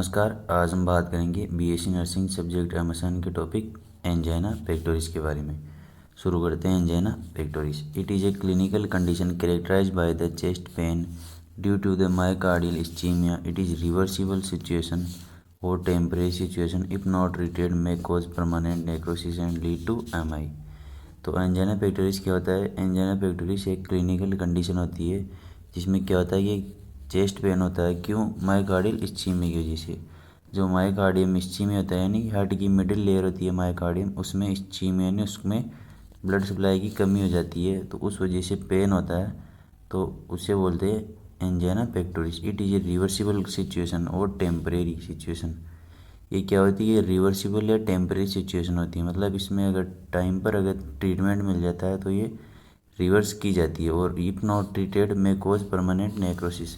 नमस्कार। आज हम बात करेंगे बीएससी नर्सिंग सब्जेक्ट एमएसएन के टॉपिक एंजाइना पेक्टोरिस के बारे में। शुरू करते हैं। Angina pectoris it is a clinical condition characterised by the chest pain due to the myocardial ischaemia. It is reversible situation और temporary situation if not treated may cause permanent necrosis and lead to MI. तो angina pectoris क्या होता है? Angina pectoris एक clinical condition होती है जिसमें क्या होता है कि चेस्ट पेन होता है। क्यों? मायोकार्डियल इस्चीमिया की वजह से। जो मायोकार्डियम इस्चीमिया होता है यानी हार्ट की मिडिल लेयर होती है मायोकार्डियम, उसमें इस्चीमिया यानी उसमें ब्लड सप्लाई की कमी हो जाती है, तो उस वजह से पेन होता है, तो उसे बोलते हैं angina pectoris. It is A reversible situation और टेम्परेरी सिचुएशन। ये क्या होती है? रिवर्सिबल या टेम्परेरी सिचुएशन होती है। मतलब इसमें अगर टाइम पर अगर ट्रीटमेंट मिल जाता है तो ये रिवर्स की जाती है। और if not treated may cause permanent necrosis,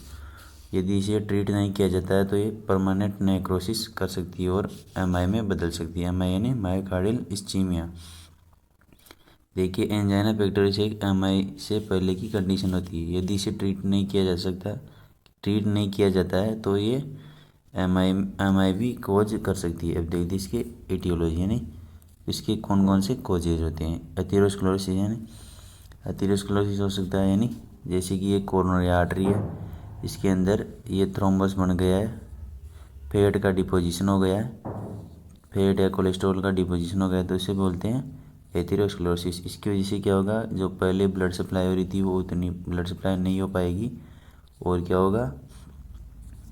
यदि इसे ट्रीट नहीं किया जाता है तो ये परमानेंट नेक्रोसिस कर सकती है और एमआई में बदल सकती है। एमआई यानी मायोकार्डियल इस्चीमिया। देखिए, एंजाइना पेक्टोरिस एक एमआई से पहले की कंडीशन होती है। यदि इसे ट्रीट नहीं किया जाता है तो ये एमआई भी कॉज कर सकती है। अब देखिए इसके एटियोलॉजी यानी इसके कौन कौन से कॉजेज होते हैं। एथेरोस्क्लेरोसिस यानी एथेरोस्क्लेरोसिस हो सकता है, यानी जैसे कि ये कोरोनरी आर्टरी है, इसके अंदर ये थ्रोम्बस बन गया है, फैट का डिपोजिशन हो गया है, फैट या कोलेस्ट्रॉल का डिपोजिशन हो गया है, तो इसे बोलते हैं एथेरोस्क्लेरोसिस। इसकी वजह से क्या होगा? जो पहले ब्लड सप्लाई हो रही थी वो उतनी ब्लड सप्लाई नहीं हो पाएगी और क्या होगा?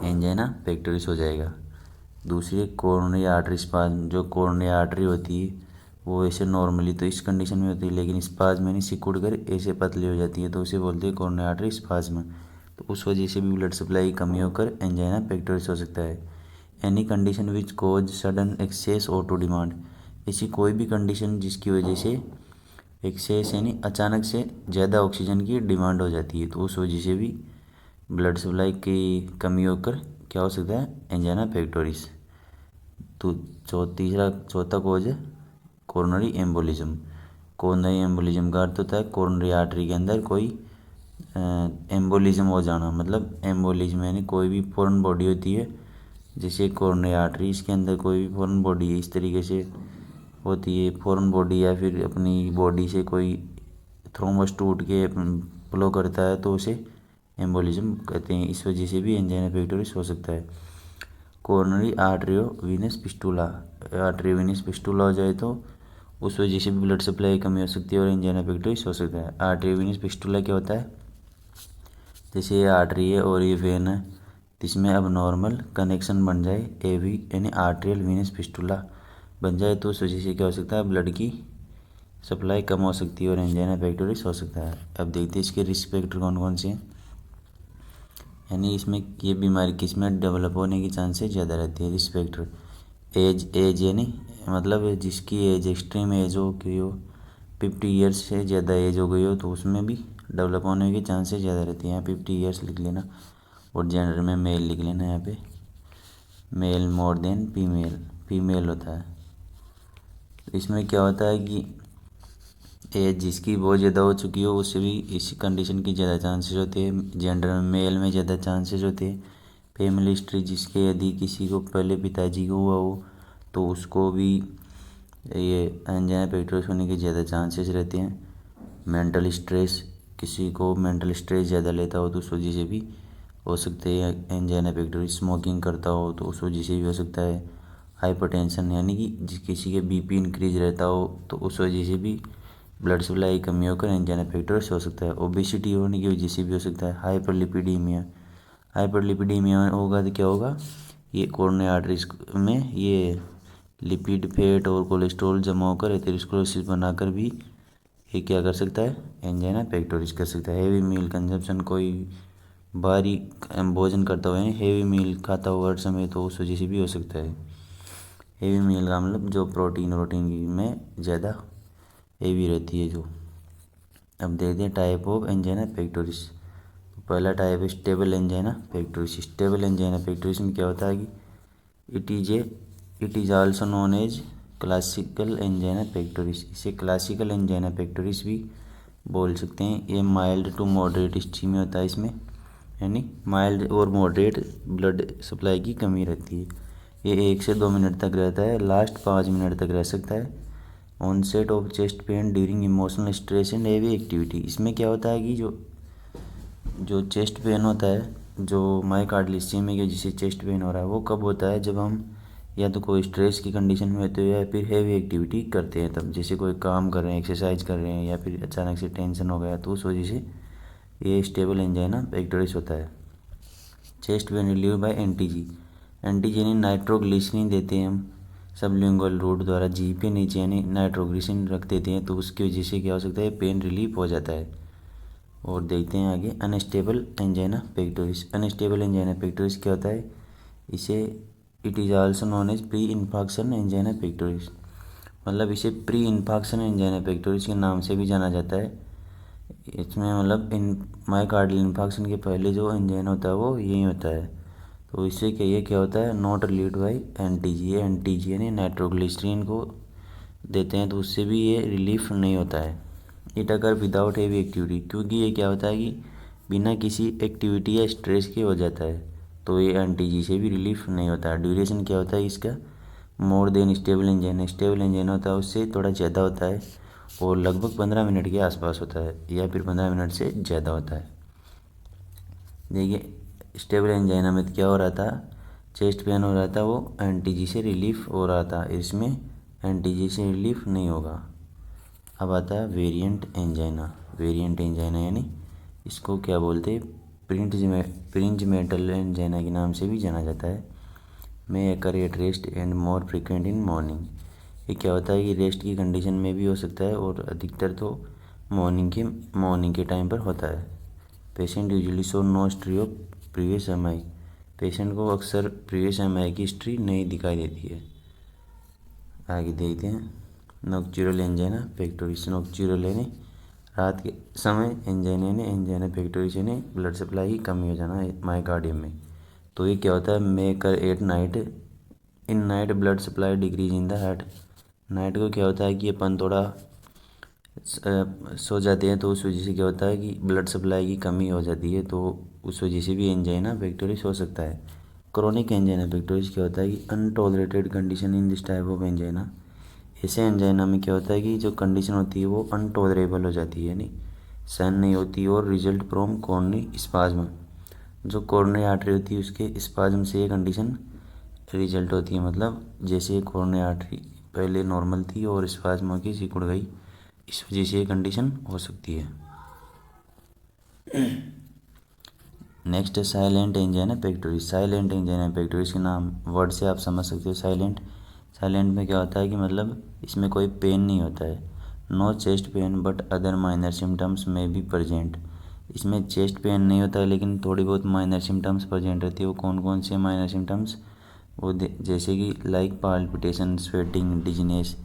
एंजाइना पेक्टोरिस हो जाएगा। दूसरी कोरोनरी आर्टरी स्पाज्म। जो कोरोनरी आर्टरी होती है वो ऐसे नॉर्मली तो इस कंडीशन में होती है, लेकिन स्पाज्म यानी सिकुड़ कर ऐसे पतली हो जाती है, तो उसे बोलते हैं कोरोनरी आर्टरी स्पाज्म। तो उस वजह से भी ब्लड सप्लाई की कमी होकर एंजाइना पेक्टोरिस हो सकता है। Any condition which cause sudden excess auto demand. ऐसी कोई भी कंडीशन जिसकी वजह से एक्सेस यानी अचानक से ज़्यादा ऑक्सीजन की डिमांड हो जाती है, तो उस वजह से भी ब्लड सप्लाई की कमी होकर क्या हो सकता है? Angina pectoris. तो चौथा कोज है कोरोनरी एम्बोलिज्म। कोरोनरी एम्बोलिज्म का अर्थ होता है कोरोनरी आर्टरी के अंदर कोई एम्बोलिज्म हो जाना। मतलब एम्बोलिज्म यानी कोई भी फॉरेन बॉडी होती है, जैसे कोरोनरी आर्टरी, इसके अंदर कोई भी फॉरेन बॉडी इस तरीके से होती है, फॉरेन बॉडी या फिर अपनी बॉडी से कोई थ्रोम्बस टूट के फ्लो करता है, तो उसे एम्बोलिज्म कहते हैं। इस वजह से भी एंजाइना पेक्टोरिस हो सकता है। Coronary arteriovenous fistula. Arteriovenous fistula हो जाए तो उस वजह से भी ब्लड सप्लाई की कमी हो सकती है और एंजाइना पेक्टोरिस हो सकता है। आर्टरियोवेनस फिस्टुला क्या होता है? जैसे ये आर्टरी है और ये वेन है, जिसमें अब नॉर्मल कनेक्शन बन जाए, एवी यानी आर्टरियल वेनस फिस्टुला बन जाए, तो उस वजह से क्या हो सकता है? ब्लड की सप्लाई कम हो सकती है और एंजाइना पेक्टोरिस हो सकता है। अब देखते हैं इसके रिस्क फैक्टर कौन कौन से हैं, यानी इसमें ये बीमारी किस में डेवलप होने की चांसेस ज़्यादा रहती है। रिस्क फैक्टर एज यानी मतलब जिसकी एज एक्सट्रीम एज हो गई हो, 50 ईयर्स से ज़्यादा एज हो गई हो, तो उसमें भी डेवलप होने की चांसेस ज़्यादा रहती हैं। यहाँ 50 ईयर्स लिख लेना और जेंडर में मेल लिख लेना। यहाँ पे मेल मोर देन फीमेल होता है। इसमें क्या होता है कि एज जिसकी बहुत ज़्यादा हो चुकी हो उससे भी इस कंडीशन की ज़्यादा चांसेस होते हैं। जेंडर में मेल में ज़्यादा चांसेस होते हैं। फैमिली हिस्ट्री जिसके यदि किसी को पहले पिताजी को हुआ हो तो उसको भी ये एंजाइना पेक्टोरिस होने के ज़्यादा चांसेस रहते हैं। मेंटल स्ट्रेस, किसी को मेंटल स्ट्रेस ज़्यादा लेता हो तो उस वजह से भी हो सकते हैं एंजाइना पेक्टोरिस। स्मोकिंग करता हो तो उस वजह से भी हो सकता है। हाइपरटेंशन यानी कि जिस किसी के बीपी इंक्रीज रहता हो तो उस वजह से भी ब्लड सप्लाई की कमी होकर एंजाइना पेक्टोरिस हो सकता है। ओबेसिटी होने की वजह से भी हो सकता है। हाइपरलिपिडीमिया होगा तो क्या होगा? ये कोरोनरी आर्टरीज में ये लिपिड, फैट और कोलेस्ट्रॉल जमा होकर एथेरोस्क्लेरोसिस बनाकर भी ये क्या कर सकता है? एंजाइना पेक्टोरिस कर सकता है। हेवी मील कंजप्शन, कोई भारी भोजन करता हुआ हेवी मील खाता हुआ हर समय, तो उस वजह से भी हो सकता है। हेवी मील का मतलब जो प्रोटीन में ज़्यादा हेवी रहती है जो। अब देखते हैं टाइप ऑफ एंजाइना पेक्टोरिस। पहला टाइप है stable angina pectoris. Stable angina pectoris में क्या होता है कि it is also known as classical angina pectoris. इसे क्लासिकल एंजाइना पेक्टोरिस भी बोल सकते हैं। ये माइल्ड टू मॉडरेट स्टीम में होता है। इसमें यानी माइल्ड और मॉडरेट ब्लड सप्लाई की कमी रहती है। ये 1 से 2 मिनट तक रहता है, लास्ट 5 मिनट तक रह सकता है। Onset of chest pain during emotional stress and heavy activity. इसमें क्या होता है कि जो चेस्ट पेन होता है, जो मायोकार्डियल इस्चेमिक है जिसे चेस्ट पेन हो रहा है, वो कब होता है, जब हम या तो कोई स्ट्रेस की कंडीशन में होते हैं या फिर हैवी एक्टिविटी करते हैं तब, जैसे कोई काम कर रहे हैं, एक्सरसाइज कर रहे हैं, या फिर अचानक से टेंशन हो गया, तो उस वजह से ये स्टेबल एंजाइना पेक्टोरिस होता है। Chest pain relieve by NTG. NTG यानी नाइट्रोग्लिसरीन देते हैं हम सबलिंगुअल रूट द्वारा, जीभ के नीचे यानी नाइट्रोग्लिसरीन रख देते हैं, तो उसकी वजह से क्या हो सकता है, पेन रिलीफ हो जाता है। और देखते हैं आगे unstable angina pectoris. Unstable angina pectoris क्या होता है, इसे it is also known as pre infarction angina pectoris, मतलब इसे प्री इन्फाक्शन एंजाइना पेक्टोरिस के नाम से भी जाना जाता है। इसमें मतलब इन मायोकार्डियल इन्फाक्शन के पहले जो एंजाइना होता है वो यही होता है। तो इससे क्या होता है, नॉट रिलीव्ड बाई एंटीजी। ये एंटीजी यानी नाइट्रोग्लिसरीन को देते हैं, तो उससे भी ये रिलीफ नहीं होता है। इट अगर विदाउट हेवी एक्टिविटी, क्योंकि ये क्या होता है कि बिना किसी एक्टिविटी या स्ट्रेस के हो जाता है, तो ये एंटीजी से भी रिलीफ नहीं होता है। ड्यूरेशन क्या होता है इसका, more than stable angina. Stable angina होता है उससे थोड़ा ज़्यादा होता है और लगभग 15 मिनट के आसपास होता है, या फिर 15 मिनट से ज़्यादा होता है। देखिए स्टेबल एंजाइना में क्या हो रहा था, चेस्ट पेन हो रहा था, वो एंटीजी से रिलीफ हो रहा था, इसमें एंटीजी से रिलीफ नहीं होगा। अब आता है वेरिएंट एंजाइना। वेरिएंट एंजाइना यानी इसको क्या बोलते हैं, प्रिंज मेटल एंजाइना के नाम से भी जाना जाता है। में occur at rest and more frequent in morning. ये क्या होता है कि रेस्ट की कंडीशन में भी हो सकता है और अधिकतर तो मॉर्निंग के टाइम पर होता है। Patient usually show no history of previous MI. Patient को अक्सर प्रीवियस एमआई की हिस्ट्री नहीं दिखाई देती है। आगे देखते हैं नॉक्चुरल एंजाइना पेक्टोरिस। नॉक्चुरल यानी रात के समय, एंजाइना यानी एंजाइना पेक्टोरिस यानी ब्लड सप्लाई की कमी हो जाना मायोकार्डियम में। तो ये क्या होता है, maker at night, in night blood supply decrease in the heart. Night को क्या होता है कि अपन थोड़ा सो जाते हैं, तो उस वजह से क्या होता है कि ब्लड सप्लाई की कमी हो जाती है, तो उस वजह से भी एंजाइना पेक्टोरिस हो सकता है। क्रोनिक एंजाइना पेक्टोरिस क्या होता है कि untolerated condition in this type of angina. ऐसे एंजाइना में क्या होता है कि जो कंडीशन होती है वो अनटॉलरेबल हो जाती है, यानी सहन नहीं होती, और रिजल्ट फ्रॉम कॉर्नरी स्पाज्म। जो कॉर्नरी आर्टरी होती है उसके स्पाज्म से ये कंडीशन रिजल्ट होती है, मतलब जैसे कॉर्नरी आर्टरी पहले नॉर्मल थी और स्पाज्म होकर सिकुड़ गई, इस वजह से ये कंडीशन हो सकती है। नेक्स्ट है silent angina pectoris. Silent angina pectoris के नाम वर्ड से आप समझ सकते हो। साइलेंट में क्या होता है कि मतलब इसमें कोई पेन नहीं होता है। No chest pain but other minor symptoms may be present. इसमें चेस्ट पेन नहीं होता है लेकिन थोड़ी बहुत माइनर सिम्टम्स प्रेजेंट रहती है। वो कौन कौन से माइनर सिम्टम्स, वो जैसे कि लाइक पाल्पिटेशन, स्वेटिंग, डिजीनेस,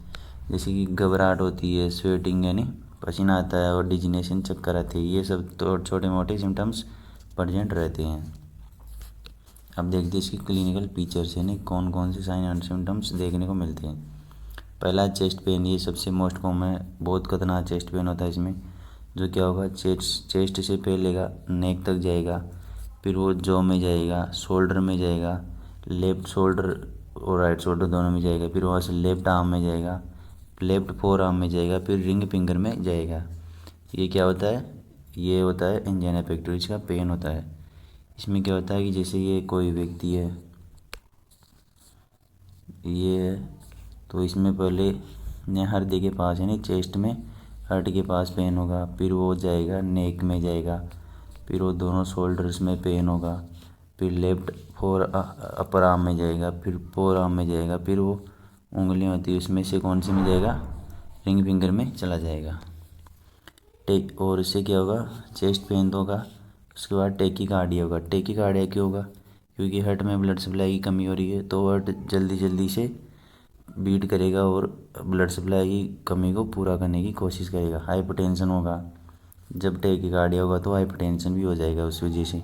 जैसे कि घबराहट होती है, स्वेटिंग यानी पसीना आता है, और डिजीनेशन चक्कर आती है, ये सब तो छोटे मोटे सिम्टम्स प्रेजेंट रहते हैं। अब देखते हैं इसकी क्लिनिकल फीचर्स यानी कौन कौन से साइन एंड सिम्टम्स देखने को मिलते हैं। पहला चेस्ट पेन, ये सबसे मोस्ट कॉमन है, बहुत खतरनाक चेस्ट पेन होता है इसमें। जो क्या होगा, चेस्ट से फैलेगा, नेक तक जाएगा, फिर वो जॉ में जाएगा, शोल्डर में जाएगा, लेफ्ट शोल्डर और राइट शोल्डर दोनों में जाएगा, फिर वहाँ से लेफ्ट आर्म में जाएगा, लेफ्ट फोर आर्म में जाएगा, फिर रिंग फिंगर में जाएगा। ये क्या होता है, ये होता है एंजाइना पेक्टोरिस का पेन होता है। इसमें क्या होता है कि जैसे ये कोई व्यक्ति है, ये है, तो इसमें पहले हृदय के पास यानी चेस्ट में हार्ट के पास पेन होगा, फिर वो जाएगा नेक में जाएगा, फिर वो दोनों शोल्डर्स में पेन होगा, फिर लेफ्ट फोर अपर आर्म में जाएगा, फिर फोर आर्म में जाएगा, फिर वो उंगलियां होती है उसमें से कौन सी में जाएगा, रिंग फिंगर में चला जाएगा। और इससे क्या होगा, चेस्ट पेन तो होगा, उसके बाद टेकीकार्डिया होगा। टेकीकार्डिया क्यों होगा, क्योंकि हार्ट में ब्लड सप्लाई की कमी हो रही है, तो हार्ट जल्दी जल्दी से बीट करेगा और ब्लड सप्लाई की कमी को पूरा करने की कोशिश करेगा। हाइपरटेंशन होगा, जब टेकीकार्डिया होगा तो हाइपरटेंशन भी हो जाएगा उस वजह से।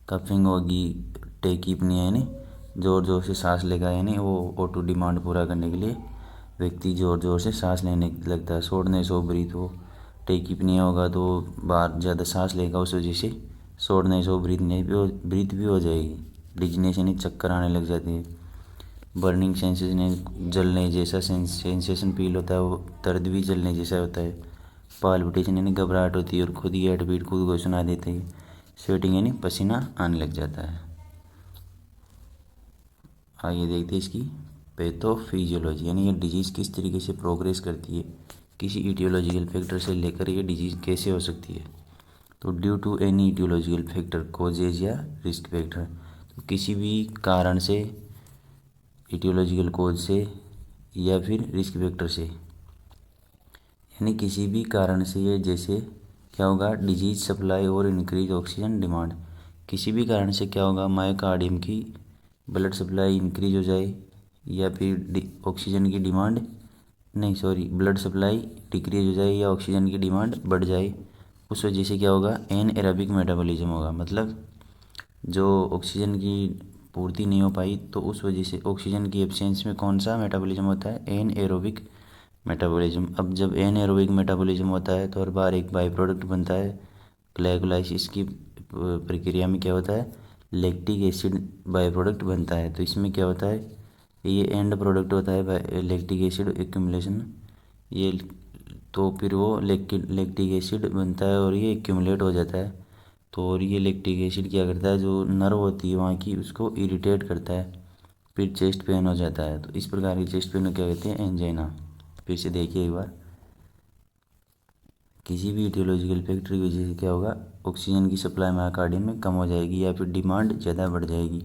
कफिंग होगी, टेकीपनिया यानी ज़ोर ज़ोर से सांस लेगा, यानी वो O2 डिमांड पूरा करने के लिए व्यक्ति ज़ोर ज़ोर से सांस लेने लगता है। शॉर्टनेस ऑफ ब्रीथ हो, टेकीपनिया होगा तो बाहर ज़्यादा सांस लेगा, उस वजह से शॉर्टनेस ऑफ ब्रीथ भी हो जाएगी। डिजनेस यानी चक्कर आने लग जाते हैं। बर्निंग सेंसेशन, जलने जैसा सेंसेशन फील होता है, वो दर्द भी जलने जैसा होता है। पाल्पिटेशन यानी घबराहट होती है और खुद ही हार्ट बीट खुद को सुना देते हैं। स्वेटिंग यानी पसीना आने लग जाता है। आइए देखते हैं इसकी पैथोफिजियोलॉजी, यानी ये डिजीज़ किस तरीके से प्रोग्रेस करती है, किसी इटियोलॉजिकल फैक्टर से लेकर ये डिजीज़ कैसे हो सकती है। तो due to any etiological factor, causes या रिस्क फैक्टर, तो किसी भी कारण से, इटियोलॉजिकल कोज से या फिर रिस्क फैक्टर से, यानी किसी भी कारण से ये जैसे क्या होगा, डिजीज सप्लाई और इंक्रीज ऑक्सीजन डिमांड। किसी भी कारण से क्या होगा, मायोकार्डियम की ब्लड सप्लाई इंक्रीज हो जाए या फिर ऑक्सीजन की डिमांड नहीं सॉरी ब्लड सप्लाई डिक्रीज हो जाए या ऑक्सीजन की डिमांड बढ़ जाए। उस वजह से क्या होगा, एनएरोबिक मेटाबॉलिज्म होगा। मतलब जो ऑक्सीजन की पूर्ति नहीं हो पाई तो उस वजह से ऑक्सीजन की एब्सेंस में कौन सा मेटाबॉलिज्म होता है, एनएरोबिक मेटाबॉलिज्म। अब जब एनएरोबिक मेटाबॉलिज्म होता है तो हर बार एक बाई प्रोडक्ट बनता है। ग्लाइकोलाइसिस की प्रक्रिया में क्या होता है, लैक्टिक एसिड बाई प्रोडक्ट बनता है। तो इसमें क्या होता है, ये एंड प्रोडक्ट होता है लैक्टिक एसिड एक्यूमुलेशन। ये तो फिर वो लैक्टिक एसिड बनता है और ये एक्यूमुलेट हो जाता है। तो और ये लैक्टिक एसिड क्या करता है, जो नर्व होती है वहाँ की, उसको इरिटेट करता है, फिर चेस्ट पेन हो जाता है। तो इस प्रकार की चेस्ट पेन को क्या कहते हैं, एंजाइना। फिर से देखिए एक बार, किसी भी इटियोलॉजिकल फैक्टर की वजह से क्या होगा, ऑक्सीजन की सप्लाई मायोकार्डियम में कम हो जाएगी या फिर डिमांड ज़्यादा बढ़ जाएगी।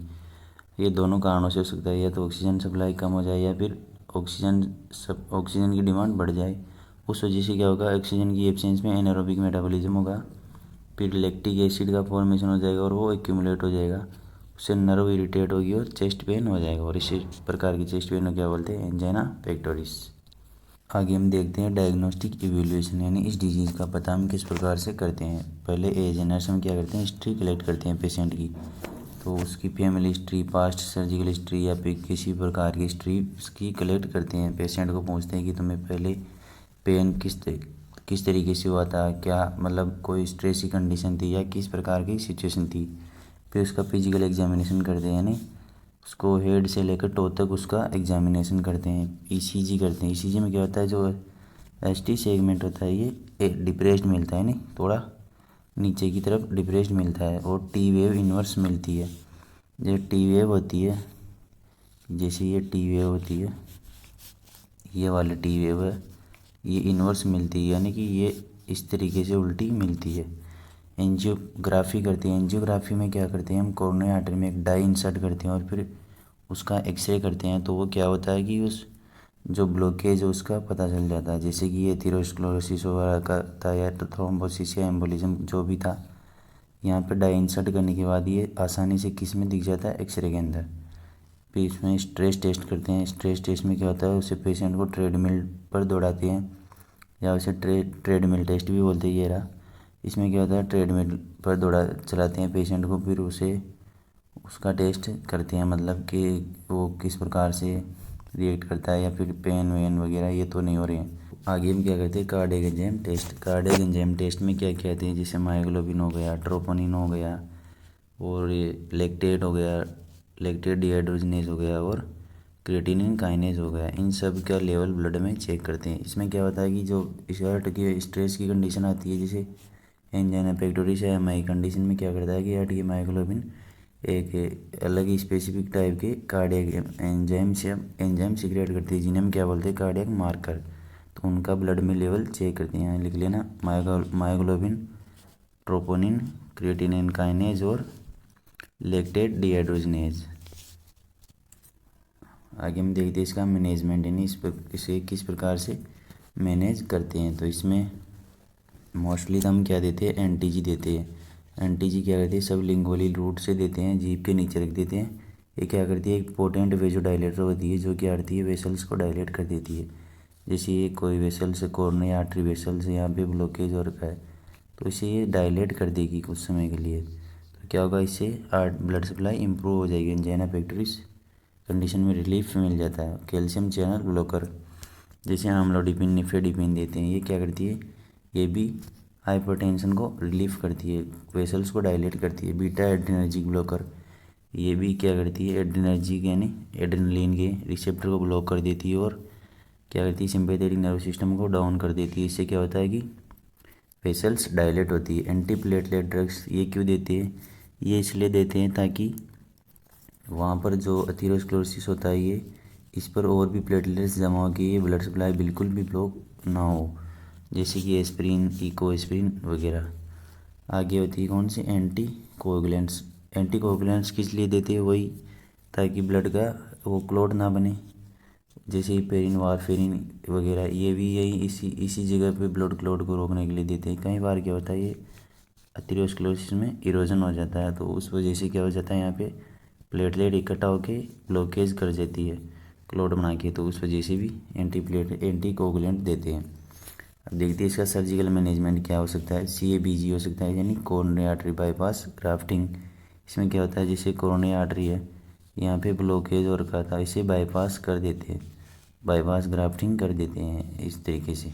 ये दोनों कारणों से हो सकता है, या तो ऑक्सीजन सप्लाई कम हो जाए या फिर ऑक्सीजन की डिमांड बढ़ जाए। उस वजह से क्या होगा, ऑक्सीजन की एब्सेंस में एनारोबिक मेटाबॉलिज्म होगा, फिर लैक्टिक एसिड का फॉर्मेशन हो जाएगा और वो एक्यूमुलेट हो जाएगा, उससे नर्व इरिटेट होगी और चेस्ट पेन हो जाएगा। और इसी प्रकार की चेस्ट पेन को क्या बोलते हैं, एंजाइना पेक्टोरिस। आगे हम देखते हैं डायग्नोस्टिक इवेल्युएशन, यानी इस डिजीज़ का पता हम किस प्रकार से करते हैं। पहले एज एन हम क्या करते हैं, हिस्ट्री कलेक्ट करते हैं पेशेंट की। तो उसकी family history, past surgical history या फिर किसी प्रकार की हिस्ट्री उसकी कलेक्ट करते हैं। पेशेंट को पूछते हैं कि तुम्हें पहले पेन किस तरीके से हुआ था, क्या मतलब कोई स्ट्रेस की कंडीशन थी या किस प्रकार की सिचुएशन थी। फिर उसका फिजिकल एग्जामिनेशन करते हैं, यानी उसको हेड से लेकर टो तक उसका एग्जामिनेशन करते हैं। ईसीजी करते हैं। ईसीजी में क्या होता है, जो एसटी सेगमेंट होता है ये डिप्रेस्ड मिलता है, नहीं थोड़ा नीचे की तरफ डिप्रेस्ड मिलता है, और टी वेव इन्वर्स मिलती है। जो टी वेव होती है, जैसे ये टी वेव होती है, ये वाली टी वेव है, ये इन्वर्स मिलती है, यानी कि ये इस तरीके से उल्टी मिलती है। एंजियोग्राफी करते हैं। एंजियोग्राफी में क्या करते हैं हम, कोरोनरी आर्टरी में एक डाई इंसर्ट करते हैं और फिर उसका एक्सरे करते हैं। तो वो क्या होता है कि उस जो ब्लॉकेज है उसका पता चल जाता है, जैसे कि ये एथेरोस्क्लेरोसिस वगैरह का था या तो थ्रोम्बोसिस या एम्बोलिज्म जो भी था। यहाँ पे डाई इंसर्ट करने के बाद ये आसानी से किस में दिख जाता है, एक्सरे के अंदर। फिर इसमें स्ट्रेस टेस्ट करते हैं। स्ट्रेस टेस्ट में क्या होता है, उसे पेशेंट को ट्रेडमिल पर दौड़ाते हैं, या उसे ट्रेडमिल टेस्ट भी बोलते हैं। ये रहा, इसमें क्या होता है, ट्रेडमिल पर दौड़ा चलाते हैं पेशेंट को, फिर उसे उसका टेस्ट करते हैं, मतलब कि वो किस प्रकार से रिएक्ट करता है या फिर पेन वेन वगैरह ये तो नहीं हो रहे हैं। आगे हम क्या करते हैं, cardiac enzyme test. Cardiac enzyme test में क्या कहते हैं, जैसे मायोग्लोबिन हो गया, ट्रोपोनिन हो गया, और ये लैक्टेट हो गया, लैक्टेट डिहाइड्रोजनेज हो गया, और क्रिएटिनिन काइनेज हो गया। इन सब का लेवल ब्लड में चेक करते हैं। इसमें क्या होता है कि जो हार्ट की स्ट्रेस की कंडीशन आती है, जैसे एंजाइना पेक्टोरिस या एमआई कंडीशन में क्या करता है कि हार्ट की मायोग्लोबिन एक अलग ही स्पेसिफिक टाइप के कार्डियक एंजाइम सीक्रेट करती है, जिन्हें हम क्या बोलते हैं, कार्डियक मार्कर। तो उनका ब्लड में लेवल चेक करते हैं, यहाँ लिख लेना, मायोग्लोबिन, ट्रोपोनिन, क्रिएटिनिन काइनेज और लैक्टेट डिहाइड्रोजनेज। आगे हम देखते हैं इसका मैनेजमेंट, यानी इसे किस प्रकार से मैनेज करते हैं। तो इसमें मोस्टली तो हम क्या देते हैं, एनटीजी देते हैं। एनटीजी क्या करती है, सब लिंगुअली रूट से देते हैं, जीभ के नीचे रख देते हैं। ये क्या करती है, एक पोटेंट वेजोडाइलेटर होती है जो कि आती है वेसल्स को डायलेट कर देती है। जैसे ये कोई वेसल से, कोरोनरी आर्टरी वेसल से यहाँ पे ब्लॉकेज हो रखा है, तो इसे ये डायलेट कर देगी कुछ समय के लिए। तो क्या होगा, इससे ब्लड सप्लाई इंप्रूव हो जाएगी। एंजाइना पेक्टोरिस कंडीशन में रिलीफ मिल जाता है। कैल्शियम चैनल ब्लॉकर, जैसे आम्लोडिपिन, निफेडिपिन देते हैं, ये क्या करती है, ये भी हाइपरटेंशन को रिलीफ करती है, वेसल्स को डायलेट करती है। बीटा एड्रेनर्जिक ब्लॉकर, ये भी क्या करती है, एड्रेनर्जिक यानी एड्रेनलिन के रिसेप्टर को ब्लॉक कर देती है और क्या करती है, सिंपैथेटिक नर्वस सिस्टम को डाउन कर देती है। इससे क्या होता है कि वेसल्स डायलेट होती है। एंटी प्लेटलेट ड्रग्स ये क्यों देते हैं, ये इसलिए देते हैं ताकि वहाँ पर जो एथेरोस्क्लेरोसिस होता है ये इस पर और भी प्लेटलेट्स जमा हो के ये ब्लड सप्लाई बिल्कुल भी ब्लॉक ना हो, जैसे कि एस्पिरिन, इकोएस्पिरिन वगैरह। आगे होती है कौन सी, एंटी कोगुलेंट्स। एंटी कोगुलेंट्स किस लिए देते हैं, वही ताकि ब्लड का वो क्लॉट ना बने, जैसे पेरिन, वारफेरिन वगैरह, ये भी यही इसी जगह पे ब्लड क्लॉट को रोकने के लिए देते हैं। कई बार क्या होता है ये एथेरोस्क्लेरोसिस में इरोजन हो जाता है, तो उस वजह से क्या हो जाता है यहाँ पे प्लेटलेट इकट्ठा होके ब्लॉकेज कर देती है क्लॉट बना के, तो उस वजह से भी एंटी कोगुलेंट देते हैं। अब देखते हैं इसका सर्जिकल मैनेजमेंट क्या हो सकता है। CABG हो सकता है यानी कोरोनरी आर्टरी बाईपास ग्राफ्टिंग। इसमें क्या होता है, जैसे कोरोनरी आर्टरी है यहाँ पे ब्लॉकेज हो रखा था, इसे बाईपास कर देते हैं, बाईपास ग्राफ्टिंग कर देते हैं इस तरीके से।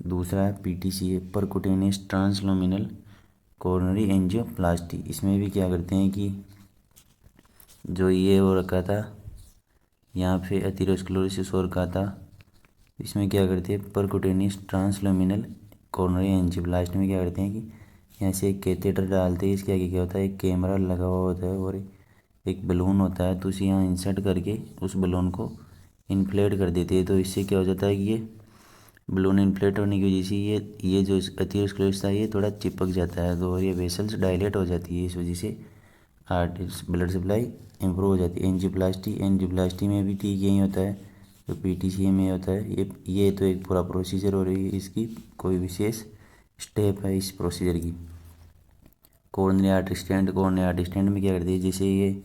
दूसरा है PTCA, परकुटेनियस ट्रांसल्यूमिनल कोरोनरी एंजियोप्लास्टी। इसमें भी क्या करते हैं कि जो ये हो रखा था यहाँ पे एथेरोस्क्लेरोसिस हो रखा था, इसमें क्या करते हैं परकुटेनियस ट्रांसल्यूमिनल कोरोनरी एंजियोप्लास्टी में क्या करते हैं कि यहाँ से एक कैथेटर डालते हैं, इसके आगे क्या होता है एक कैमरा लगा हुआ होता है और एक बलून होता है, तो उसे यहाँ इंसर्ट करके उस बलून को इन्फ्लेट कर देते हैं। तो इससे क्या हो जाता है कि ये बलून इन्फ्लेट होने की वजह से ये जो एथेरोस्क्लेरोसिस था ये थोड़ा चिपक जाता है, तो और ये वेसल्स डायलेट हो जाती है, इस वजह से ब्लड सप्लाई इम्प्रूव हो जाती है। एंजियोप्लास्टी में भी ठीक यही होता है जो PTCA में होता है। ये तो एक पूरा प्रोसीजर हो रही है, इसकी कोई विशेष स्टेप है इस प्रोसीजर की। कोरोनरी आर्टरी स्टेंट में क्या करते हैं, जैसे ये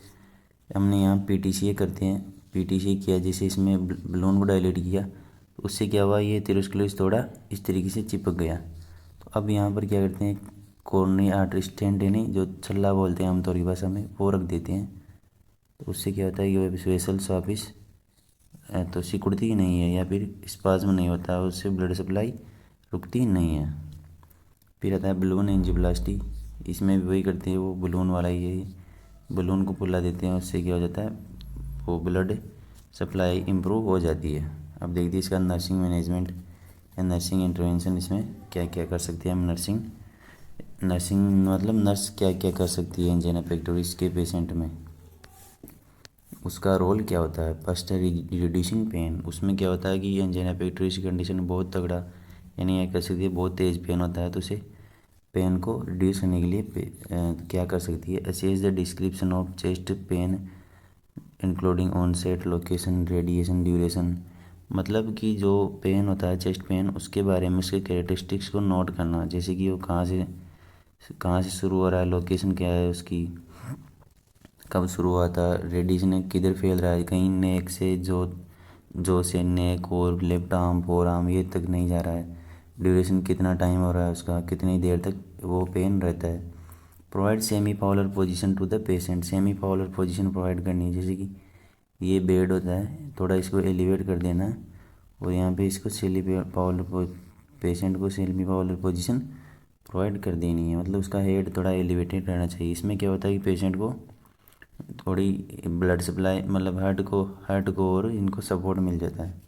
हमने यहाँ PTCA करते हैं, PTCA किया, जैसे इसमें बलून को डायलेट किया, तो उससे क्या हुआ ये एथेरोस्क्लेरोसिस थोड़ा इस तरीके से चिपक गया। तो अब यहाँ पर क्या करते हैं कोरोनरी आर्टरी स्टेंट यानी जो छल्ला बोलते हैं आमतौर की भाषा में, वो रख देते हैं। तो उससे क्या होता है ये वेसल्स वापिस तो सिकुड़ती ही नहीं है या फिर स्पाज्म नहीं होता, उससे ब्लड सप्लाई रुकती नहीं है। फिर आता है बलून एंजियोप्लास्टी। इसमें भी वही करते हैं, वो बलून वाला ही है, बलून को फुला देते हैं, उससे क्या हो जाता है वो ब्लड सप्लाई इम्प्रूव हो जाती है। अब देखते हैं इसका नर्सिंग मैनेजमेंट या नर्सिंग इंटरवेंशन, इसमें क्या क्या कर सकते हैं हम। नर्सिंग मतलब नर्स क्या क्या कर सकती है एंजाइना पेक्टोरिस के पेशेंट में, उसका रोल क्या होता है। फर्स्ट है रिड्यूसिंग पेन। उसमें क्या होता है कि एंजाइना पेक्टोरिस की कंडीशन बहुत तगड़ा यानी यह कह सकती है बहुत तेज़ पेन होता है, तो उसे पेन को रिड्यूस करने के लिए क्या कर सकती है। Assess the description of chest pain including onset, location, radiation, duration. मतलब कि जो पेन होता है चेस्ट पेन, उसके बारे में उसके कैरेक्टरिस्टिक्स को नोट करना, जैसे कि वो कहाँ से शुरू हो रहा है, लोकेशन क्या है उसकी, कब शुरू हुआ था, रेडिएशन किधर फैल रहा है, कहीं नेक से जो से नेक और लेफ्ट आर्म, फोर आर्म ये तक नहीं जा रहा है, ड्यूरेशन कितना टाइम हो रहा है उसका, कितनी देर तक वो पेन रहता है। Provide semi Fowler position to the patient. Semi Fowler position provide करनी है, जैसे कि ये बेड होता है, थोड़ा इसको एलिवेट कर देना है और यहाँ पे इसको पेशेंट को सेमी पावलर पोजीशन प्रोवाइड कर देनी है, मतलब उसका हेड थोड़ा एलिवेटेड रहना चाहिए। इसमें क्या होता है कि पेशेंट को थोड़ी ब्लड सप्लाई मतलब हार्ट को और इनको सपोर्ट मिल जाता है।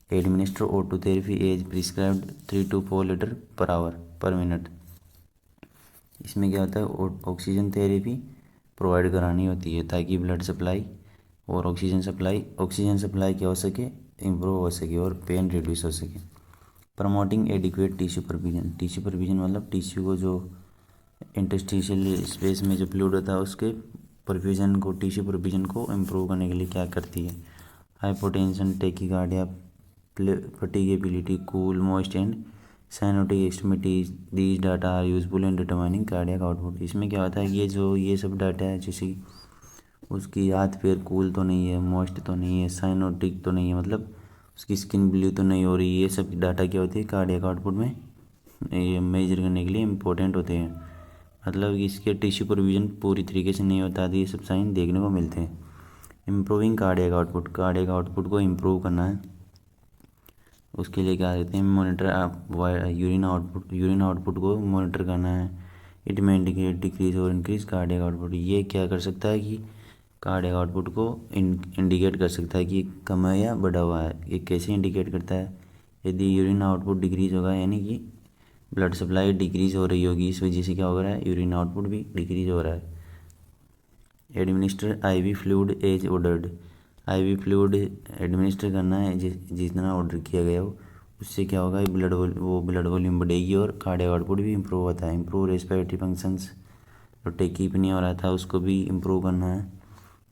Administer O2 therapy as prescribed 3 to 4 litre per hour per minute. इसमें क्या होता है ऑक्सीजन थेरेपी प्रोवाइड करानी होती है ताकि ब्लड सप्लाई और ऑक्सीजन सप्लाई क्या हो सके, इम्प्रूव हो सके और पेन रिड्यूस हो सके। प्रमोटिंग एडिक्वेट टिश्यू परफ्यूजन मतलब टिश्यू को जो इंटरस्टिशियल स्पेस में जो फ्लूइड होता है उसके टिश्यू परफ्यूजन को इम्प्रूव करने के लिए क्या करती है। Hypotension, tachycardia, fatigability, cool, moist and cyanotic extremities, these data are useful in determining cardiac output. इसमें क्या होता है कि ये सब डाटा है, जैसे उसकी हाथ पैर कूल तो नहीं है, मॉइस्ट तो नहीं है, साइनोटिक तो नहीं है, मतलब उसकी स्किन ब्लू तो नहीं हो रही, ये सब डाटा क्या होती है कार्डियक आउटपुट में ये मेजर करने के लिए इम्पोर्टेंट होते हैं। मतलब इसके टिश्यू परफ्यूजन पूरी तरीके से नहीं होता, तो ये सब साइन देखने को मिलते हैं। इम्प्रूविंग कार्डियक आउटपुट को इम्प्रूव करना है, उसके लिए क्या कहते हैं मॉनिटर यूरिन आउटपुट को मॉनिटर करना है। इट में इंडिकेट डिक्रीज और इंक्रीज कार्डियक आउटपुट। ये क्या कर सकता है कि कार्डियक आउटपुट को इंडिकेट कर सकता है कि कम है या बढ़ा हुआ है। ये कैसे इंडिकेट करता है? यदि यूरिन आउटपुट डिक्रीज होगा यानी कि ब्लड सप्लाई डिक्रीज हो रही होगी, इस वजह से क्या हो रहा है, यूरिन आउटपुट भी डिक्रीज हो रहा है। Administer IV fluid as ordered. IV fluid administer करना है जितना ऑर्डर किया गया हो, उससे क्या होगा, ब्लड वॉल्यूम बढ़ेगी और कार्डियक आउटपुट भी इम्प्रूव होता है। इम्प्रूव रेस्पिरेटरी फंक्शंस, जो टेकीपनी हो रहा था उसको भी इम्प्रूव करना है।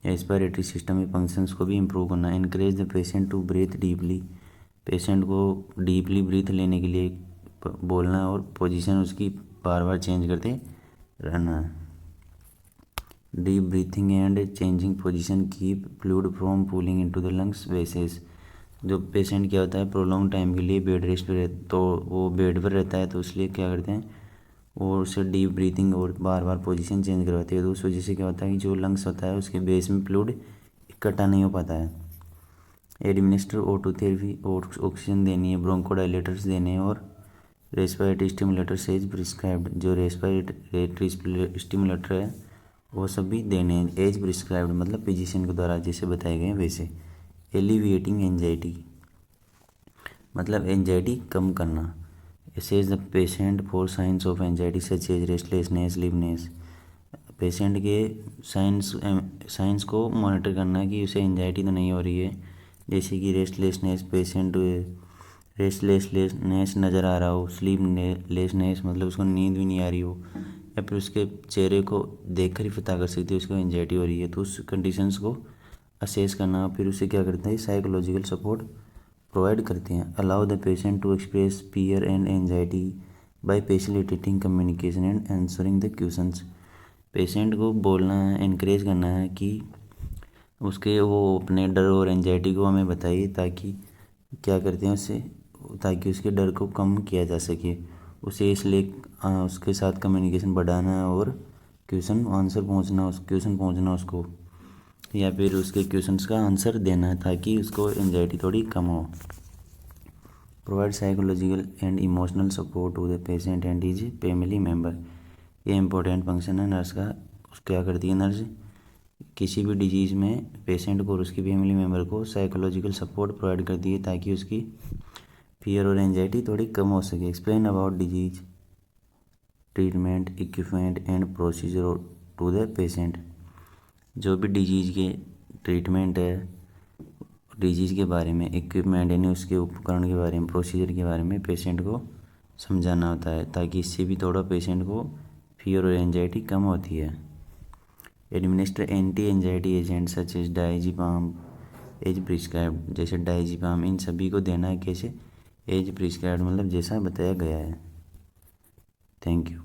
रेस्पिरेटरी सिस्टम के फंक्शंस को भी इम्प्रूव करना है। Encourage the patient to breathe deeply. Patient को डीपली ब्रीथ लेने के लिए बोलना है और पोजीशन उसकी बार बार चेंज करते रहना है। Deep breathing and changing position keep fluid from pooling into the lungs वेसेस। जो पेशेंट क्या होता है प्रोलॉन्ग टाइम के लिए बेड रेस्ट पे तो वो बेड पर रहता है, तो इसलिए क्या करते हैं वो उससे डीप ब्रीथिंग और बार बार पोजीशन चेंज करवाते हैं। तो उस वजह से क्या होता है कि जो लंग्स होता है उसके बेस में फ्लूइड इकट्ठा नहीं हो पाता है। एडमिनिस्टर O2 थेरेपी, और ऑक्सीजन देनी है, ब्रोंकोडाइलेटर्स देने हैं और रेस्पिरेटरी स्टिमुलेटर एज प्रिस्क्राइब्ड। जो रेस्पिरेटरी स्टिमुलेटर है वो सब भी देने हैं एज प्रिस्क्राइब्ड, मतलब फिजिशियन के द्वारा जैसे बताए गए हैं वैसे। एलिविएटिंग एंजाइटी, मतलब एंजाइटी कम करना। Assess the patient for signs of anxiety such as restlessness, sleeplessness. Patient के साइंस को मॉनिटर करना है कि उसे एंजाइटी तो नहीं हो रही है, जैसे कि रेस्टलेसनेस, पेशेंट रेस्टलेसनेस नज़र आ रहा हो, स्लीपलेसनेस मतलब उसको नींद भी नहीं आ रही हो, या फिर उसके चेहरे को देखकर ही पता कर सकती है उसको एंजाइटी हो रही है। तो उस कंडीशंस को असेस करना, फिर उसे क्या करते हैं साइकोलॉजिकल सपोर्ट प्रोवाइड करते हैं। Allow the patient to express fear and anxiety by facilitating communication and answering the questions. Patient को बोलना है, इनक्रेज करना है कि उसके वो अपने डर और एंजाइटी को हमें बताइए, ताकि क्या करते हैं उससे, ताकि उसके डर को कम किया जा सके। उसे इसलिए उसके साथ कम्युनिकेशन बढ़ाना है और क्वेश्चन पहुंचना उसको, या फिर उसके क्वेश्चंस का आंसर देना है ताकि उसको एंजाइटी थोड़ी कम हो। Provide psychological and emotional support to the patient and his family member. ये इंपॉर्टेंट फंक्शन है नर्स का। क्या करती है नर्स, किसी भी डिजीज़ में पेशेंट को और उसकी फैमिली मेम्बर को साइकोलॉजिकल सपोर्ट प्रोवाइड करती है ताकि उसकी फियर और एंजाइटी थोड़ी कम हो सके। Explain about disease, treatment, equipment and procedure to the patient. जो भी डिजीज़ के ट्रीटमेंट है, डिजीज़ के बारे में, इक्विपमेंट यानी उसके उपकरण के बारे में, प्रोसीजर के बारे में पेशेंट को समझाना होता है, ताकि इससे भी थोड़ा पेशेंट को फियर और एंजाइटी कम होती है। Administer anti anxiety agent such as diazepam as prescribed. जैसे डायज़ेपाम, इन सभी को देना है कैसे, एज प्रिस्क्राइब्ड मतलब जैसा बताया गया है। Thank you.